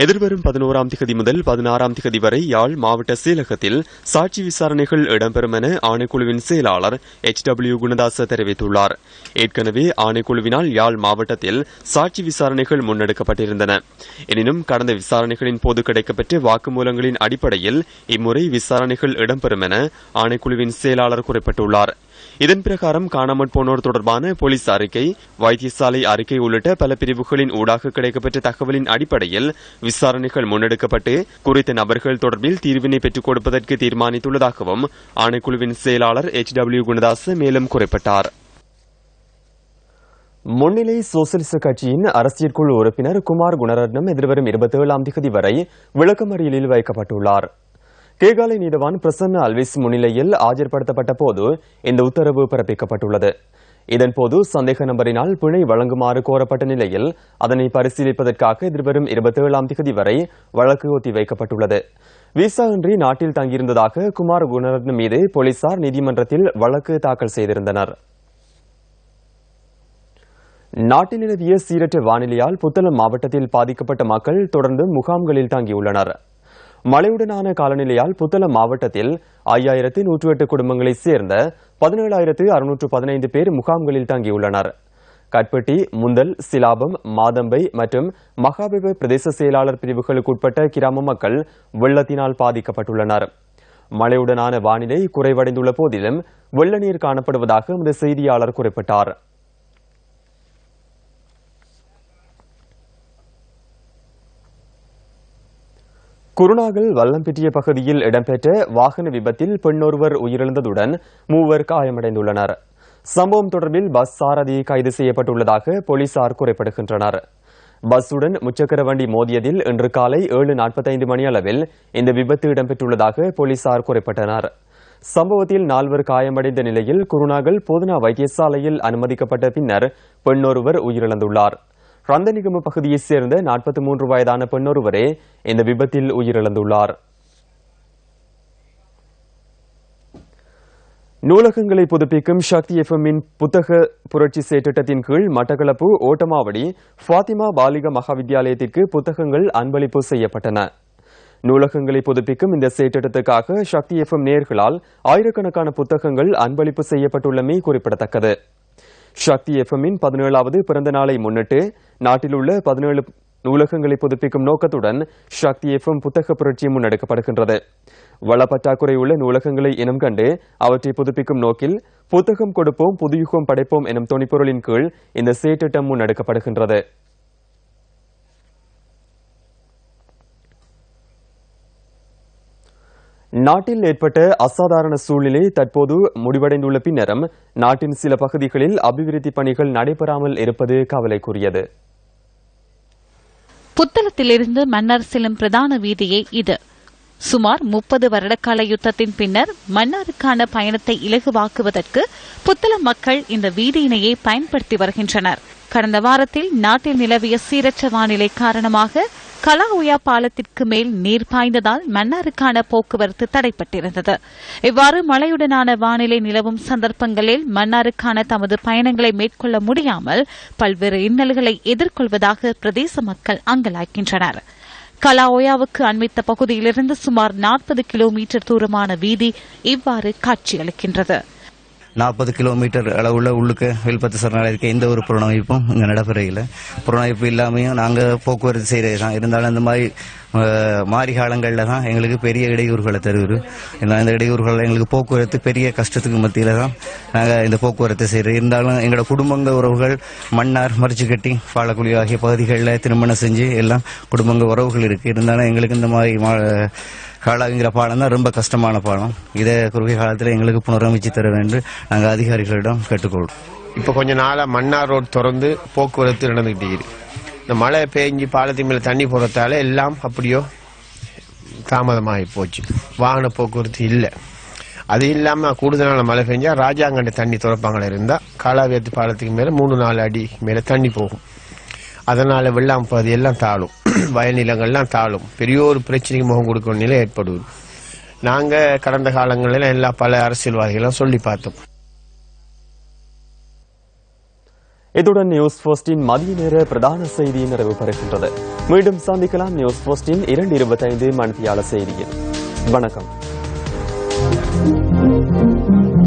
எதிர்வரும் 11ஆம் திகதி முதல் 16ஆம் திகதி வரை யாழ் மாவட்ட செயலகத்தில் சாட்சி விசாரணைகள் இடம்பெறும் என ஆணைக்குழுவின் செயலாளர் HW குணதாச தெரிவித்துள்ளார். ஏற்கனவே ஆணைக்குழுவினால் யாழ் மாவட்டத்தில் சாட்சி விசாரணைகள் முன்னெடுக்கப்பட்டிருந்தன. எனினும் கடந்த விசாரணைகளின் போது கிடைக்கப்பெற்ற வாக்குமூலங்களின் அடிப்படையில் இம்முறை விசாரணைகள் இடம்பெறும் என ஆணைக்குழுவின் செயலாளர் குறிப்பிட்டுள்ளார். இதன் பிரகாரம் காணாமற் போனோர் தொடர்பான போலீஸ் அறிக்கை, வைத்தியசாலை அறிக்கை உள்ளிட்ட பல பிரிவுகளின் ஊடாக கிடைக்கப்பெற்ற தகவலின் அடிப்படையில் விசாரணைகள் முன்னெடுக்கப்பட்டு குறித்த நபர்கள் தொடர்பில் தீர்வினை பெற்றுக் கொடுப்பதற்கு தீர்மானித்துள்ளதாகவும் ஆணைக்குழுவின் செயலாளர் HW குணதாச மேலும் குறிப்பிட்டார். முன்னிலை சோசலிச கட்சியின் அரசியல் குழு உறுப்பினர் குமார் குணரட்னம் எதிர்வரும் 27ஆம் திகதி வரை விளக்கமறியலில் வைக்கப்பட்டுள்ளார். கேகாலை நீதவான் பிரசன்ன அல்விஸ் முன்னிலையில் ஆஜர்படுத்தப்பட்ட போது இந்த உத்தரவு பிறப்பிக்கப்பட்டுள்ளது. இதன்போது சந்தேக நபரினால் பிணை வழங்குமாறு கோரப்பட்ட நிலையில் அதனை பரிசீலிப்பதற்காக எதிர்வரும் 27ஆம் திகதி வரை வழக்கு ஒத்திவைக்கப்பட்டுள்ளது. விசா இன்றி நாட்டில் தங்கியிருந்ததாக குமார் குணரட்னம் மீது போலீசார் நீதிமன்றத்தில் வழக்கு தாக்கல் செய்திருந்தனர். நாட்டில் நிலவிய சீரற்ற வானிலையால் புத்தளம் மாவட்டத்தில் பாதிக்கப்பட்ட மக்கள் தொடர்ந்து முகாம்களில் தங்கியுள்ளனர். மழையுடனான காலநிலையால் புத்தளம் மாவட்டத்தில் 5108 குடும்பங்களைச் சேர்ந்த 17615 பேர் முகாம்களில் தங்கியுள்ளனர். கட்பட்டி, முந்தல், சிலாபம், மாதம்பை மற்றும் மகாபெவ பிரதேச செயலாளர் பிரிவுகளுக்குட்பட்ட கிராம மக்கள் வெள்ளத்தினால் பாதிக்கப்பட்டுள்ளனர். மழையுடனான வானிலை குறைவடைந்துள்ள போதிலும் வெள்ள நீர் காணப்படுவதாக எமது செய்தியாளர் குறிப்பிட்டார். குருநாகல் வல்லம்பிட்டிய பகுதியில் இடம்பெற்ற வாகன விபத்தில் பெண்ணொருவர் உயிரிழந்ததுடன் 3 காயமடைந்துள்ளனர். சம்பவம் தொடர்பில் பஸ் சாரதி கைது செய்யப்பட்டுள்ளதாக போலீசார் குறிப்பிடுகின்றனர். பஸ்ஸுடன் முச்சக்கர வண்டி மோதியதில் இன்று காலை 7:45 மணியளவில் இந்த விபத்து இடம்பெற்றுள்ளதாக போலீசார் குறிப்பிட்டனர். சம்பவத்தில் 4 காயமடைந்த நிலையில் குருநாகல் போதனா வைத்தியசாலையில் அனுமதிக்கப்பட்ட பின்னர் பெண்ணொருவர் உயிரிழந்துள்ளார். ரந்தனிகம பகுதியைச் சேர்ந்த 43 வயதான பெண்ணொருவரே இந்த விபத்தில் உயிரிழந்துள்ளார். நூலகங்களை புதுப்பிக்கும் சக்தி எஃப்எம்மின் புத்தக புரட்சி செயற்றிட்டத்தின் கீழ் மட்டக்களப்பு ஓட்டமாவடி ஃபாத்திமா பாலிக மகாவித்தியாலயத்திற்கு புத்தகங்கள் அன்பளிப்பு செய்யப்பட்டன. நூலகங்களை புதுப்பிக்கும் இந்த செயற்றிட்டத்துக்காக சக்தி எஃப்எம் நேயர்களால் ஆயிரக்கணக்கான புத்தகங்கள் அன்பளிப்பு செய்யப்பட்டுள்ளமை குறிப்பிடத்தக்கது. சக்தி எஃப்எம்மின் 17வது பிறந்த நாளை முன்னிட்டு நாட்டில் உள்ள 17 நூலகங்களை புதுப்பிக்கும் நோக்கத்துடன் சக்தி எஃப்எம் புத்தக புரட்சி முன்னெடுக்கப்படுகின்றது. வளப்பற்றாக்குறை உள்ள நூலகங்களை இனம் கண்டு அவற்றை புதுப்பிக்கும் நோக்கில் புத்தகம் கொடுப்போம் புதுயுகம் படைப்போம் எனும் தொனிப்பொருளின் கீழ் இந்த செயற்றிட்டம் முன்னெடுக்கப்படுகின்றது. நாட்டில் ஏற்பட்ட அசாதாரண சூழ்நிலை தற்போது முடிவடைந்துள்ள பின்னரும் நாட்டின் சில பகுதிகளில் அபிவிருத்தி பணிகள் நடைபெறாமல் இருப்பது கவலைக்குரியது. புத்தளத்திலிருந்து மன்னார் செல்லும் பிரதான வீதியே இது. சுமார் 30 வருடகால யுத்தத்தின் பின்னர் மன்னாருக்கான பயணத்தை இலகுவாக்குவதற்கு புத்தளம் மக்கள் இந்த வீதியினையே பயன்படுத்தி வருகின்றனர். கடந்த வாரத்தில் நாட்டில் நிலவிய சீரற்ற வானிலை காரணமாக கலாவுயா பாலத்திற்கு மேல் நீர் பாய்ந்ததால் மன்னாருக்கான போக்குவரத்து தடைப்பட்டிருந்தது. இவ்வாறு மழையுடனான வானிலை நிலவும் சந்தர்ப்பங்களில் மன்னாருக்கான தமது பயணங்களை மேற்கொள்ள முடியாமல் பல்வேறு இன்னல்களை எதிர்கொள்வதாக பிரதேச மக்கள் அங்கலாய்க்கின்றனர். கலாஓயாவுக்கு அண்மித்த பகுதியிலிருந்து சுமார் 40 கிலோமீட்டர் தூரமான வீதி இவ்வாறு காட்சியளிக்கின்றது. 40 கிலோமீட்டர் அளவுள்ள உள்ளுக்கு வில்பத்து சரணாலயத்துக்கு எந்த ஒரு புறநமைப்பும் இங்கே நடைபெறையில். புறநமைப்பு இல்லாமையும் நாங்கள் போக்குவரத்து செய்கிறது தான். இருந்தாலும் அந்த மாதிரி மாறி காலங்களில் தான் எங்களுக்கு பெரிய இடையூறுகளை தருவது. இந்த இடையூறுகள் எங்களுக்கு போக்குவரத்து பெரிய கஷ்டத்துக்கு மத்தியில் தான் நாங்கள் இந்த போக்குவரத்து செய்கிறோம். இருந்தாலும் எங்களோட குடும்பங்க உறவுகள் மன்னார், மரிச்சுக்கட்டி, பாலக்குழி ஆகிய பகுதிகளில் திருமணம் செஞ்சு எல்லாம் குடும்பங்க உறவுகள் இருக்குது. இருந்தாலும் எங்களுக்கு இந்த மாதிரி காலாங்கிற பாலம் தான் ரொம்ப கஷ்டமான பாலம். இதை குறுகிய காலத்தில் எங்களுக்கு புனரமைச்சு தர வேண்டும் நாங்கள் அதிகாரிகளிடம் கேட்டுக்கொள்வோம். இப்போ கொஞ்ச நாளாக மன்னார் ரோடு திறந்து போக்குவரத்து நடந்துகிட்டு இருக்குது. இந்த மழை பெஞ்சு பாலத்தின் மேலே தண்ணி போகிறதால எல்லாம் அப்படியோ தாமதமாகி போச்சு. வாகன போக்குவரத்து இல்லை. அது இல்லாமல் கூடுதலான மழை பெஞ்சால் ராஜாங்கண்ட தண்ணி திறப்பாங்களா இருந்தால் காலாவியத்து பாலத்துக்கு மேலே 3-4 அடி மேலே தண்ணி போகும். அதனால வெள்ளாம் பகுதி எல்லாம் தாழும், வயல் நிலங்கள்லாம் தாழும். பெரிய ஒரு பிரச்சனைக்கு முகம் கொடுக்கிற நிலை ஏற்படுவது. நாங்கள் கடந்த காலங்களில் எல்லா பல அரசியல்வாதிகளும் சொல்லி பார்த்தோம். இத்துடன் நியூஸ் போஸ்டின் மதிய நேர பிரதான செய்தி நிறைவு பெறுகின்றது. மீண்டும் சந்திக்கலாம் நியூஸ் போஸ்டின் 2:25 மணித்தியால செய்தியில். வணக்கம்.